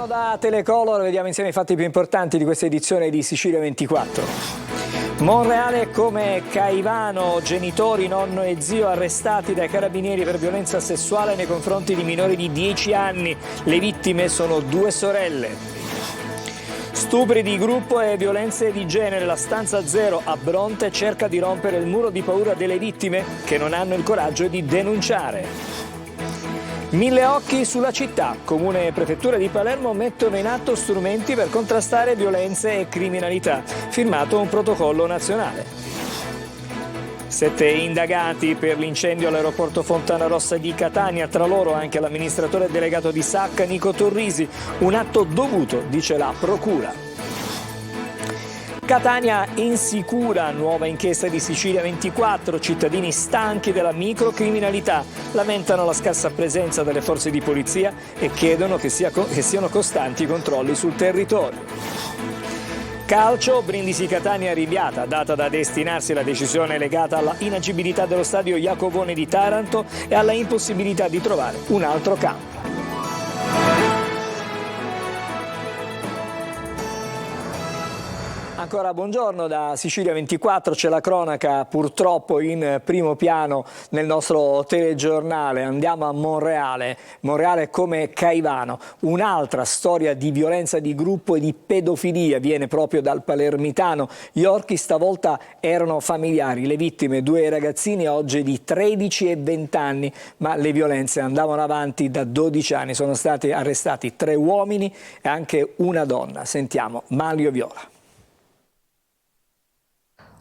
Buongiorno da Telecolor, vediamo insieme i fatti più importanti di questa edizione di Sicilia 24. Monreale come Caivano, genitori, nonno e zio arrestati dai carabinieri per violenza sessuale nei confronti di minori di 10 anni. Le vittime sono 2 sorelle. Stupri di gruppo e violenze di genere. La stanza zero a Bronte cerca di rompere il muro di paura delle vittime che non hanno il coraggio di denunciare. 1000 occhi sulla città. Comune e prefettura di Palermo mettono in atto strumenti per contrastare violenze e criminalità. Firmato un protocollo nazionale. 7 indagati per l'incendio all'aeroporto Fontanarossa di Catania, tra loro anche l'amministratore delegato di SAC Nico Torrisi. Un atto dovuto, dice la procura. Catania insicura, nuova inchiesta di Sicilia 24, cittadini stanchi della microcriminalità, lamentano la scarsa presenza delle forze di polizia e chiedono che siano costanti i controlli sul territorio. Calcio, Brindisi Catania rinviata, data da destinarsi la decisione legata alla inagibilità dello stadio Iacovone di Taranto e alla impossibilità di trovare un altro campo. Ancora buongiorno da Sicilia 24, c'è la cronaca purtroppo in primo piano nel nostro telegiornale. Andiamo a Monreale, Monreale come Caivano, un'altra storia di violenza di gruppo e di pedofilia viene proprio dal palermitano. Gli orchi stavolta erano familiari, le vittime 2 ragazzini oggi di 13 e 20 anni, ma le violenze andavano avanti da 12 anni, sono stati arrestati 3 uomini e anche una donna. Sentiamo Manlio Viola.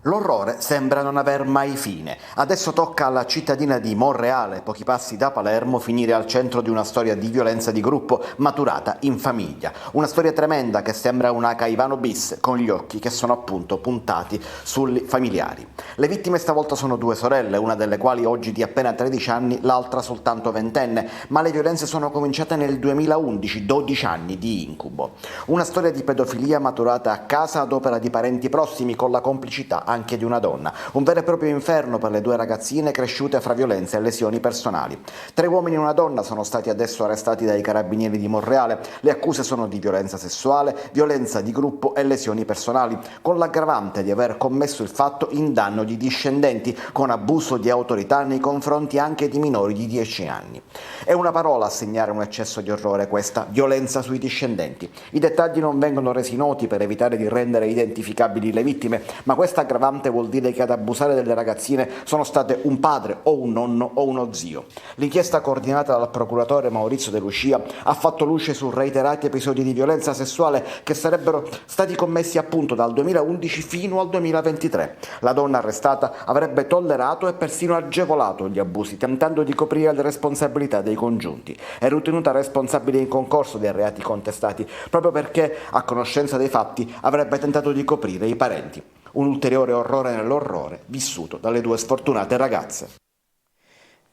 L'orrore sembra non aver mai fine. Adesso tocca alla cittadina di Monreale, pochi passi da Palermo, finire al centro di una storia di violenza di gruppo maturata in famiglia. Una storia tremenda che sembra una Caivano bis, con gli occhi che sono appunto puntati sui familiari. Le vittime stavolta sono 2 sorelle, una delle quali oggi di appena 13 anni, l'altra soltanto 20enne, ma le violenze sono cominciate nel 2011, 12 anni di incubo. Una storia di pedofilia maturata a casa ad opera di parenti prossimi con la complicità anche di una donna. Un vero e proprio inferno per le 2 ragazzine cresciute fra violenze e lesioni personali. 3 uomini e una donna sono stati adesso arrestati dai carabinieri di Monreale. Le accuse sono di violenza sessuale, violenza di gruppo e lesioni personali, con l'aggravante di aver commesso il fatto in danno di discendenti, con abuso di autorità nei confronti anche di minori di 10 anni. È una parola a segnare un eccesso di orrore questa, violenza sui discendenti. I dettagli non vengono resi noti per evitare di rendere identificabili le vittime, ma questa aggravante vuol dire che ad abusare delle ragazzine sono state un padre o un nonno o uno zio. L'inchiesta coordinata dal procuratore Maurizio De Lucia ha fatto luce su reiterati episodi di violenza sessuale che sarebbero stati commessi appunto dal 2011 fino al 2023. La donna arrestata avrebbe tollerato e persino agevolato gli abusi, tentando di coprire le responsabilità dei congiunti. È ritenuta responsabile in concorso dei reati contestati, proprio perché, a conoscenza dei fatti, avrebbe tentato di coprire i parenti. Un ulteriore orrore nell'orrore vissuto dalle 2 sfortunate ragazze.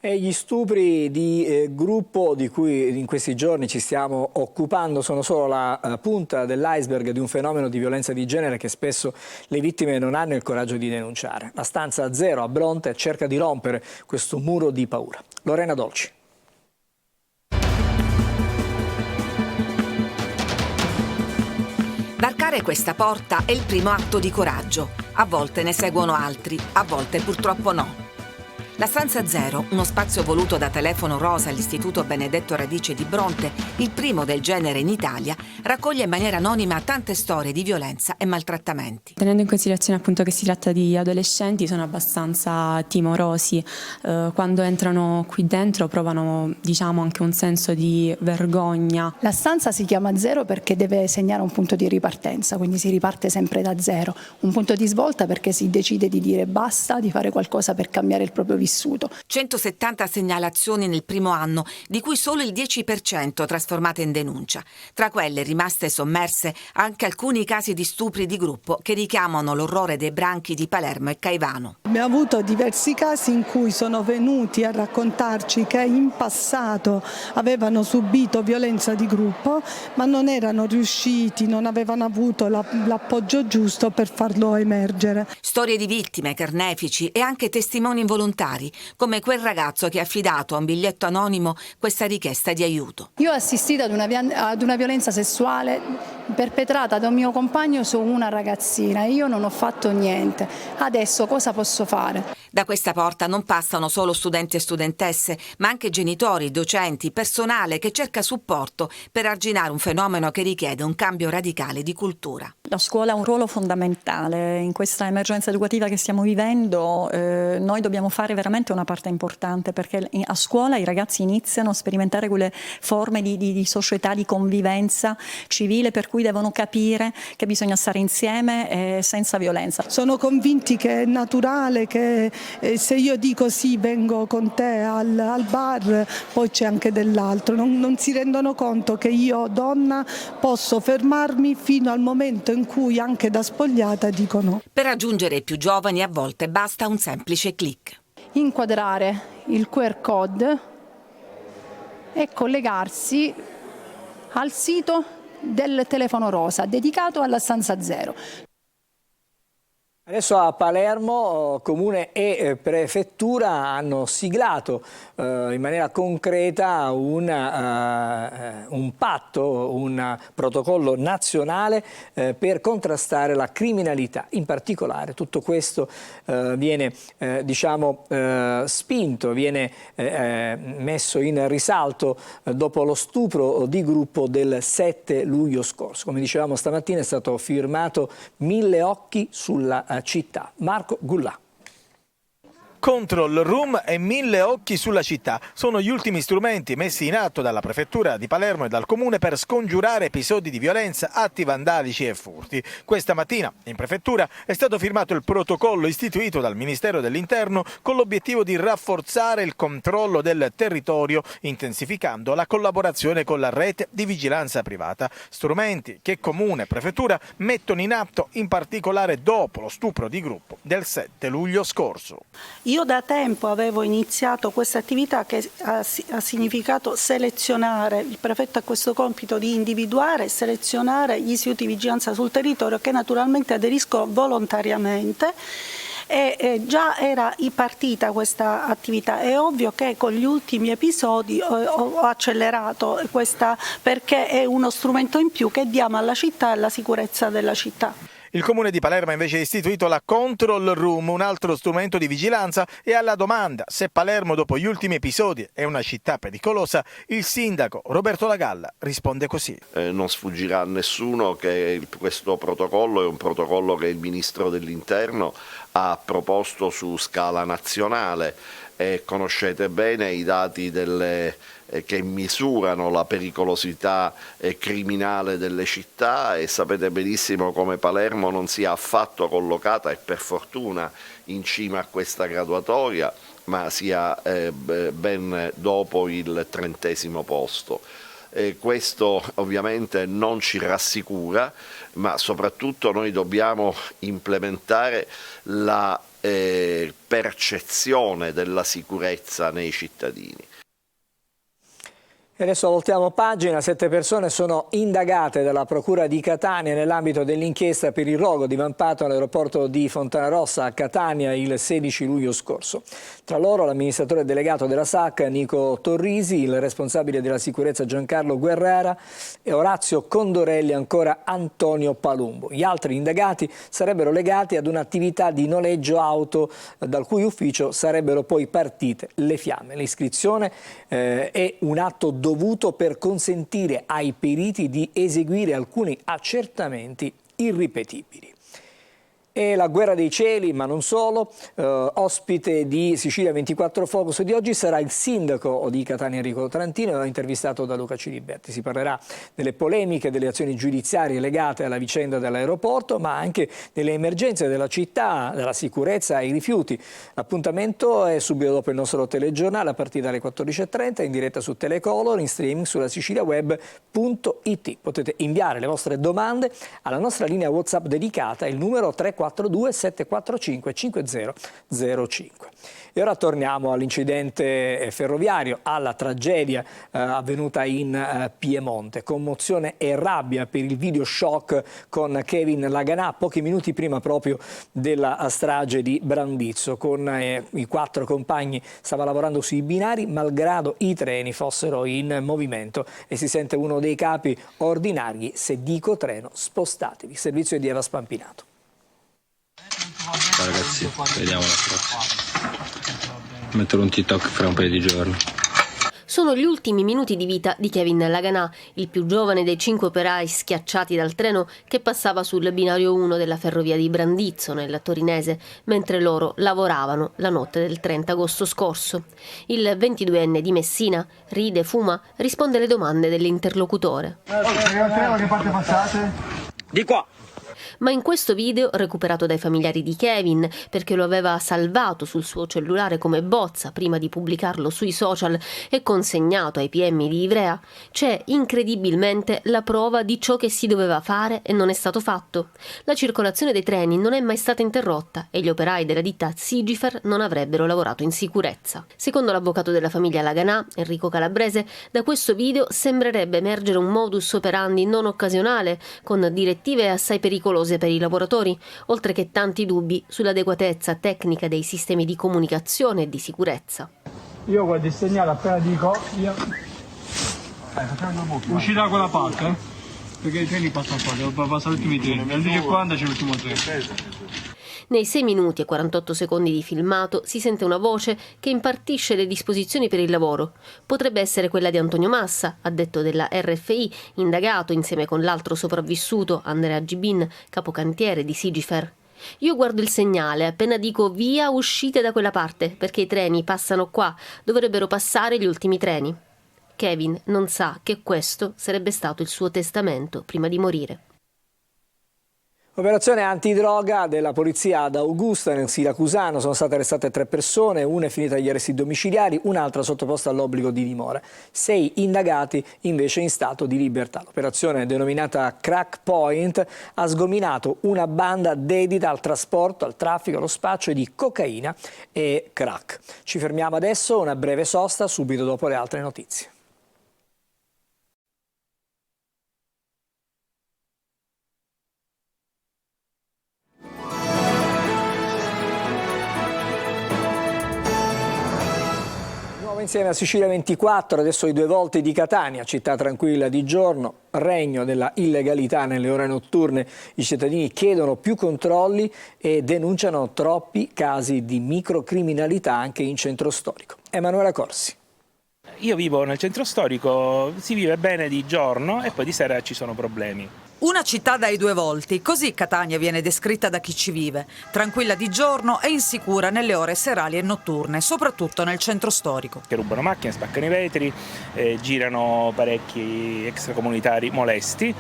E gli stupri di gruppo di cui in questi giorni ci stiamo occupando sono solo la punta dell'iceberg di un fenomeno di violenza di genere che spesso le vittime non hanno il coraggio di denunciare. La stanza zero a Bronte cerca di rompere questo muro di paura. Lorena Dolci. Varcare questa porta è il primo atto di coraggio. A volte ne seguono altri, a volte purtroppo no. La stanza zero, uno spazio voluto da Telefono Rosa all'Istituto Benedetto Radice di Bronte, il primo del genere in Italia, raccoglie in maniera anonima tante storie di violenza e maltrattamenti. Tenendo in considerazione appunto che si tratta di adolescenti, sono abbastanza timorosi. Quando entrano qui dentro provano, diciamo, anche un senso di vergogna. La stanza si chiama zero perché deve segnare un punto di ripartenza, quindi si riparte sempre da zero. Un punto di svolta perché si decide di dire basta, di fare qualcosa per cambiare il proprio vissuto. 170 segnalazioni nel primo anno, di cui solo il 10% trasformate in denuncia. Tra quelle rimaste sommerse anche alcuni casi di stupri di gruppo che richiamano l'orrore dei branchi di Palermo e Caivano. Abbiamo avuto diversi casi in cui sono venuti a raccontarci che in passato avevano subito violenza di gruppo, ma non erano riusciti, non avevano avuto l'appoggio giusto per farlo emergere. Storie di vittime, carnefici e anche testimoni involontari familiari, come quel ragazzo che ha affidato a un biglietto anonimo questa richiesta di aiuto. Io ho assistito ad una violenza sessuale perpetrata da un mio compagno su una ragazzina e io non ho fatto niente. Adesso cosa posso fare? Da questa porta non passano solo studenti e studentesse, ma anche genitori, docenti, personale che cerca supporto per arginare un fenomeno che richiede un cambio radicale di cultura. La scuola ha un ruolo fondamentale in questa emergenza educativa che stiamo vivendo. Noi dobbiamo fare veramente una parte importante, perché a scuola i ragazzi iniziano a sperimentare quelle forme di società, di convivenza civile, per cui devono capire che bisogna stare insieme senza violenza. Sono convinti che è naturale che se io dico sì vengo con te al bar, poi c'è anche dell'altro. Non si rendono conto che io donna posso fermarmi fino al momento in cui anche da spogliata dico no. Per raggiungere i più giovani a volte basta un semplice click. Inquadrare il QR code e collegarsi al sito del telefono rosa dedicato alla stanza 0. Adesso a Palermo Comune e Prefettura hanno siglato in maniera concreta un patto, un protocollo nazionale per contrastare la criminalità. In particolare tutto questo viene spinto, viene messo in risalto dopo lo stupro di gruppo del 7 luglio scorso. Come dicevamo stamattina è stato firmato 1000 occhi sulla città. Marco Gullà. Control room e 1000 occhi sulla città sono gli ultimi strumenti messi in atto dalla Prefettura di Palermo e dal Comune per scongiurare episodi di violenza, atti vandalici e furti. Questa mattina in Prefettura è stato firmato il protocollo istituito dal Ministero dell'Interno con l'obiettivo di rafforzare il controllo del territorio, intensificando la collaborazione con la rete di vigilanza privata. Strumenti che Comune e Prefettura mettono in atto in particolare dopo lo stupro di gruppo del 7 luglio scorso. Io da tempo avevo iniziato questa attività che ha significato selezionare, il prefetto ha questo compito di individuare e selezionare gli istituti di vigilanza sul territorio che naturalmente aderiscono volontariamente. E già era partita questa attività. È ovvio che con gli ultimi episodi ho accelerato questa, perché è uno strumento in più che diamo alla città e alla sicurezza della città. Il Comune di Palermo ha invece istituito la Control Room, un altro strumento di vigilanza, e alla domanda se Palermo dopo gli ultimi episodi è una città pericolosa, il sindaco Roberto Lagalla risponde così. Non sfuggirà a nessuno che questo protocollo è un protocollo che il Ministro dell'Interno ha proposto su scala nazionale e conoscete bene i dati che misurano la pericolosità criminale delle città e sapete benissimo come Palermo non sia affatto collocata, e per fortuna, in cima a questa graduatoria, ma sia ben dopo il 30° posto. Questo ovviamente non ci rassicura, ma soprattutto noi dobbiamo implementare la percezione della sicurezza nei cittadini. E adesso voltiamo pagina. 7 persone sono indagate dalla Procura di Catania nell'ambito dell'inchiesta per il rogo divampato all'aeroporto di Fontanarossa a Catania il 16 luglio scorso. Tra loro l'amministratore delegato della SAC Nico Torrisi, il responsabile della sicurezza Giancarlo Guerrera e Orazio Condorelli, ancora Antonio Palumbo. Gli altri indagati sarebbero legati ad un'attività di noleggio auto dal cui ufficio sarebbero poi partite le fiamme. L'iscrizione è un atto dovuto per consentire ai periti di eseguire alcuni accertamenti irripetibili. E la guerra dei cieli, ma non solo, ospite di Sicilia 24 Focus di oggi sarà il sindaco di Catania Enrico Tarantino, intervistato da Luca Ciliberti. Si parlerà delle polemiche, delle azioni giudiziarie legate alla vicenda dell'aeroporto, ma anche delle emergenze della città, della sicurezza e i rifiuti. L'appuntamento è subito dopo il nostro telegiornale a partire dalle 14:30, in diretta su Telecolor, in streaming sulla siciliaweb.it. Potete inviare le vostre domande alla nostra linea WhatsApp dedicata, il numero 343 342 745 5005. E ora torniamo all'incidente ferroviario, alla tragedia avvenuta in Piemonte. Commozione e rabbia per il video shock con Kevin Laganà pochi minuti prima proprio della strage di Brandizzo. Con i 4 compagni stava lavorando sui binari malgrado i treni fossero in movimento e si sente uno dei capi ordinari: se dico treno spostatevi. Servizio di Eva Spampinato. Ciao ragazzi, vediamo la prossima. Metterò un TikTok fra un paio di giorni. Sono gli ultimi minuti di vita di Kevin Laganà, il più giovane dei 5 operai schiacciati dal treno che passava sul binario 1 della ferrovia di Brandizzo, nel torinese, mentre loro lavoravano la notte del 30 agosto scorso. Il 22enne di Messina ride, fuma, risponde alle domande dell'interlocutore. Che parte passate? Di qua! Ma in questo video, recuperato dai familiari di Kevin perché lo aveva salvato sul suo cellulare come bozza prima di pubblicarlo sui social e consegnato ai PM di Ivrea, c'è incredibilmente la prova di ciò che si doveva fare e non è stato fatto. La circolazione dei treni non è mai stata interrotta e gli operai della ditta Sigifer non avrebbero lavorato in sicurezza. Secondo l'avvocato della famiglia Laganà, Enrico Calabrese, da questo video sembrerebbe emergere un modus operandi non occasionale, con direttive assai pericolose per i lavoratori, oltre che tanti dubbi sull'adeguatezza tecnica dei sistemi di comunicazione e di sicurezza. Io guardo il segnale appena dico, uscirà quella parte, perché i treni passano qua, devo passare gli ultimi treni, alle 10:40 c'è l'ultimo treno. Nei 6 minuti e 48 secondi di filmato si sente una voce che impartisce le disposizioni per il lavoro. Potrebbe essere quella di Antonio Massa, addetto della RFI, indagato insieme con l'altro sopravvissuto, Andrea Gibin, capocantiere di Sigifer. Io guardo il segnale, appena dico via uscite da quella parte, perché i treni passano qua, dovrebbero passare gli ultimi treni. Kevin non sa che questo sarebbe stato il suo testamento prima di morire. Operazione antidroga della polizia ad Augusta, nel Siracusano. Sono state arrestate 3 persone, una è finita agli arresti domiciliari, un'altra sottoposta all'obbligo di dimora. 6 indagati invece in stato di libertà. L'operazione, denominata Crack Point, ha sgominato una banda dedita al trasporto, al traffico, allo spaccio di cocaina e crack. Ci fermiamo adesso, una breve sosta, subito dopo le altre notizie. Insieme a Sicilia 24, adesso i 2 volte di Catania, città tranquilla di giorno, regno della illegalità nelle ore notturne. I cittadini chiedono più controlli e denunciano troppi casi di microcriminalità anche in centro storico. Emanuela Corsi. Io vivo nel centro storico, si vive bene di giorno e poi di sera ci sono problemi. Una città dai 2 volti, così Catania viene descritta da chi ci vive. Tranquilla di giorno e insicura nelle ore serali e notturne, soprattutto nel centro storico. Che rubano macchine, spaccano i vetri, girano parecchi extracomunitari molesti,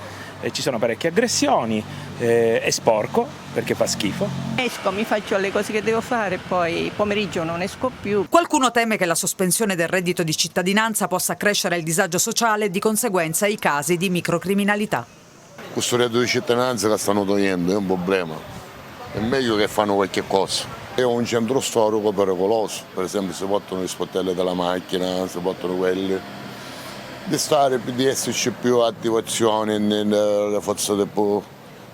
ci sono parecchie aggressioni, è sporco perché fa schifo. Esco, mi faccio le cose che devo fare, poi pomeriggio non esco più. Qualcuno teme che la sospensione del reddito di cittadinanza possa accrescere il disagio sociale e di conseguenza i casi di microcriminalità. Questo reddito di cittadinanza la stanno togliendo, è un problema. È meglio che fanno qualche cosa. È un centro storico pericoloso, per esempio si portano gli sportelli della macchina, si portano quelli. Di esserci più attivazione nelle forze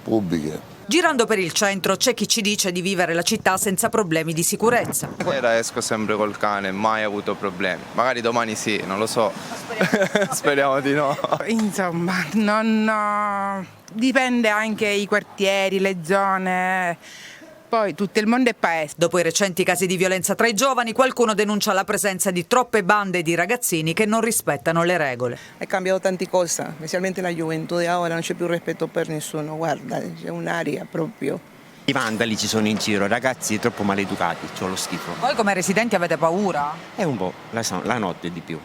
pubbliche. Girando per il centro c'è chi ci dice di vivere la città senza problemi di sicurezza. Sera esco sempre col cane, mai avuto problemi. Magari domani sì, non lo so. Speriamo di no. Insomma, dipende anche i quartieri, le zone. Poi tutto il mondo è paese. Dopo i recenti casi di violenza tra i giovani, qualcuno denuncia la presenza di troppe bande di ragazzini che non rispettano le regole. È cambiato tante cose, specialmente la gioventù di ora, non c'è più rispetto per nessuno, guarda, c'è un'aria proprio. I vandali ci sono in giro, ragazzi troppo maleducati, c'ho lo schifo. Voi come residenti avete paura? È un po', la notte di più.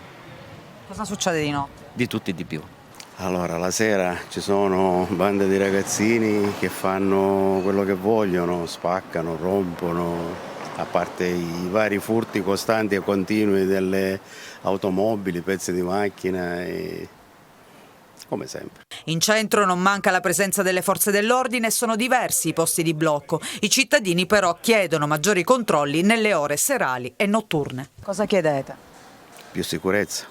Cosa succede di notte? Di tutto e di più. Allora, la sera ci sono bande di ragazzini che fanno quello che vogliono, spaccano, rompono, a parte i vari furti costanti e continui delle automobili, pezzi di macchina, come sempre. In centro non manca la presenza delle forze dell'ordine e sono diversi i posti di blocco. I cittadini però chiedono maggiori controlli nelle ore serali e notturne. Cosa chiedete? Più sicurezza,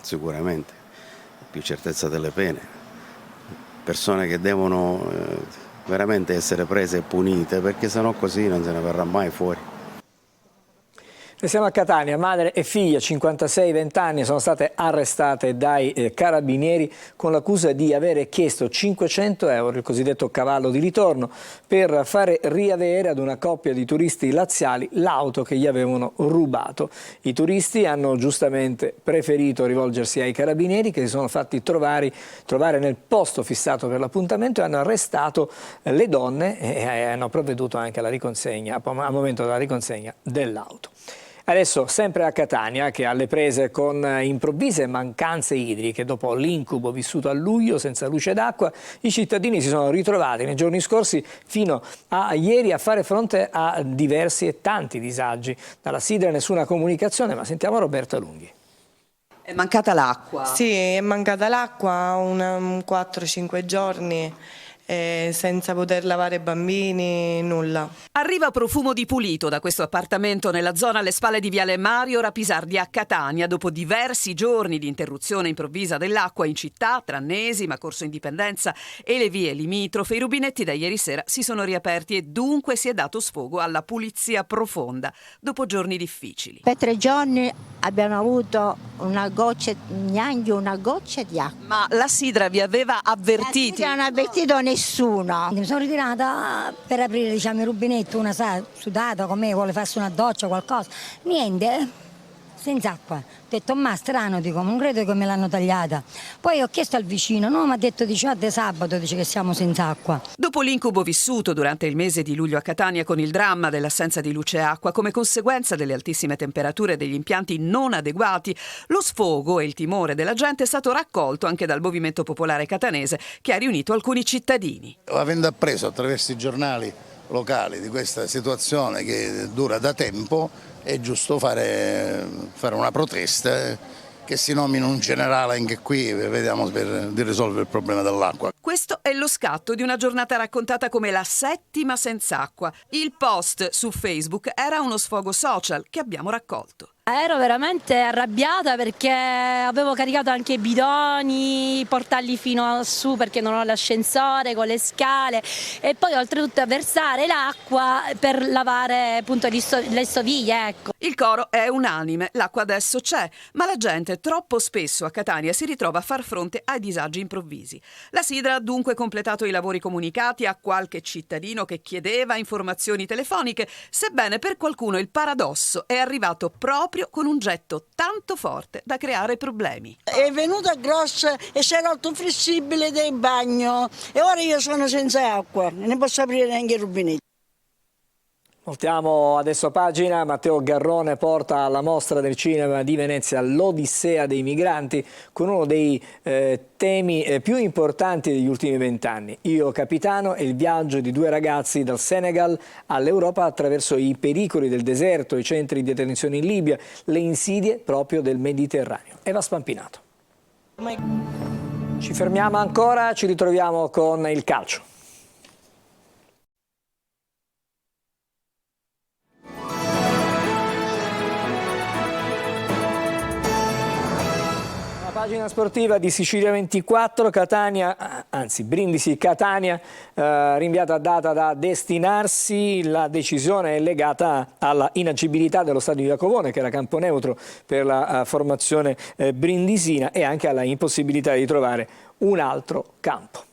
sicuramente, più certezza delle pene, persone che devono veramente essere prese e punite, perché sennò così non se ne verrà mai fuori. Siamo a Catania, madre e figlia, 56-20 anni, sono state arrestate dai carabinieri con l'accusa di avere chiesto 500 euro, il cosiddetto cavallo di ritorno, per fare riavere ad una coppia di turisti laziali l'auto che gli avevano rubato. I turisti hanno giustamente preferito rivolgersi ai carabinieri, che si sono fatti trovare nel posto fissato per l'appuntamento e hanno arrestato le donne e hanno provveduto anche alla riconsegna, al momento della riconsegna dell'auto. Adesso sempre a Catania, che alle prese con improvvise mancanze idriche dopo l'incubo vissuto a luglio senza luce d'acqua, i cittadini si sono ritrovati nei giorni scorsi fino a ieri a fare fronte a diversi e tanti disagi. Dalla Sidra nessuna comunicazione, ma sentiamo Roberta Lunghi. È mancata l'acqua? Sì, è mancata l'acqua 4-5 giorni. Senza poter lavare i bambini, nulla. Arriva profumo di pulito da questo appartamento nella zona alle spalle di Viale Mario Rapisardi a Catania, dopo diversi giorni di interruzione improvvisa dell'acqua in città, tra Nesima, Corso Indipendenza e le vie limitrofe. I rubinetti da ieri sera si sono riaperti e dunque si è dato sfogo alla pulizia profonda dopo giorni difficili. Per 3 giorni abbiamo avuto neanche una goccia di acqua. Ma la Sidra vi aveva avvertiti? La Sidra non ha avvertito nessuno. Mi sono ritirata per aprire, diciamo, il rubinetto, una sa sudata come vuole farsi una doccia o qualcosa. Niente, senza acqua. Ho detto, ma strano, dico, non credo che me l'hanno tagliata. Poi ho chiesto al vicino, no, mi ha detto, di sabato, dice che siamo senza acqua. Dopo l'incubo vissuto durante il mese di luglio a Catania con il dramma dell'assenza di luce e acqua come conseguenza delle altissime temperature e degli impianti non adeguati, lo sfogo e il timore della gente è stato raccolto anche dal Movimento Popolare Catanese, che ha riunito alcuni cittadini. Avendo appreso attraverso i giornali locali di questa situazione che dura da tempo, è giusto fare una protesta che si nomina un generale anche qui, vediamo di risolvere il problema dell'acqua. Questo è lo scatto di una giornata raccontata come la 7ª senza acqua. Il post su Facebook era uno sfogo social che abbiamo raccolto. Ero veramente arrabbiata perché avevo caricato anche i bidoni, portarli fino a su perché non ho l'ascensore con le scale e poi oltretutto versare l'acqua per lavare appunto le stoviglie, ecco. Il coro è unanime, l'acqua adesso c'è, ma la gente troppo spesso a Catania si ritrova a far fronte ai disagi improvvisi. La Sidra ha dunque completato i lavori comunicati a qualche cittadino che chiedeva informazioni telefoniche, sebbene per qualcuno il paradosso è arrivato proprio con un getto tanto forte da creare problemi. È venuta grossa e si è rotto il flessibile del bagno e ora io sono senza acqua, non posso aprire neanche i rubinetti. Voltiamo adesso pagina. Matteo Garrone porta alla Mostra del Cinema di Venezia l'Odissea dei migranti con uno dei temi più importanti degli ultimi 20 anni. Io Capitano è il viaggio di 2 ragazzi dal Senegal all'Europa attraverso i pericoli del deserto, i centri di detenzione in Libia, le insidie proprio del Mediterraneo. Eva Spampinato. Ci fermiamo ancora, ci ritroviamo con il calcio. Pagina sportiva di Sicilia 24, Brindisi Catania, rinviata a data da destinarsi. La decisione è legata alla inagibilità dello stadio Iacovone, che era campo neutro per la formazione brindisina, e anche alla impossibilità di trovare un altro campo.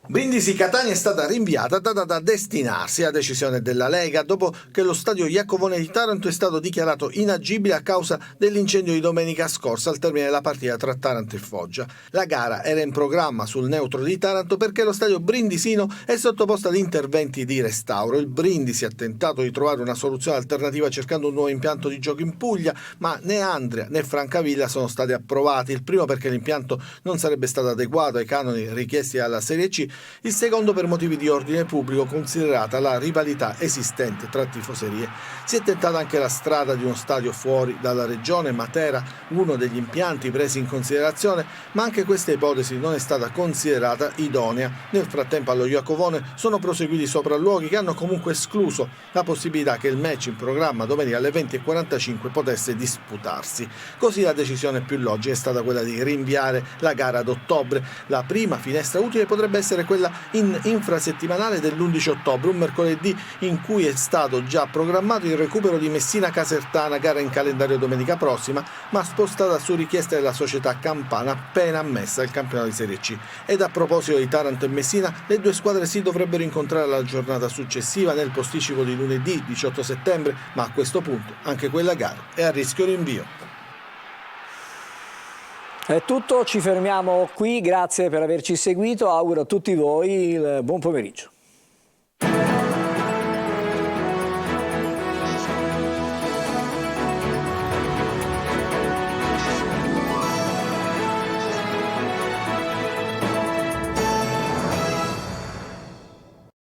Brindisi Catania è stata rinviata da destinarsi a decisione della Lega dopo che lo stadio Iacovone di Taranto è stato dichiarato inagibile a causa dell'incendio di domenica scorsa al termine della partita tra Taranto e Foggia. La gara era in programma sul neutro di Taranto perché lo stadio brindisino è sottoposto ad interventi di restauro. Il Brindisi ha tentato di trovare una soluzione alternativa cercando un nuovo impianto di gioco in Puglia, ma né Andria né Francavilla sono stati approvati. Il primo perché l'impianto non sarebbe stato adeguato ai canoni richiesti dalla Serie C il secondo per motivi di ordine pubblico, considerata la rivalità esistente tra tifoserie. Si è tentata anche la strada di uno stadio fuori dalla regione, Matera uno degli impianti presi in considerazione, ma anche questa ipotesi non è stata considerata idonea. Nel frattempo allo Iacovone sono proseguiti sopralluoghi che hanno comunque escluso la possibilità che il match in programma domenica alle 20:45 potesse disputarsi. Così la decisione più logica è stata quella di rinviare la gara ad ottobre. La prima finestra utile potrebbe essere quella infrasettimanale dell'11 ottobre, un mercoledì in cui è stato già programmato il recupero di Messina Casertana, gara in calendario domenica prossima, ma spostata su richiesta della società campana appena ammessa al campionato di Serie C. Ed a proposito di Taranto e Messina, le due squadre si dovrebbero incontrare la giornata successiva nel posticipo di lunedì 18 settembre, ma a questo punto anche quella gara è a rischio rinvio. È tutto, ci fermiamo qui, grazie per averci seguito, auguro a tutti voi il buon pomeriggio.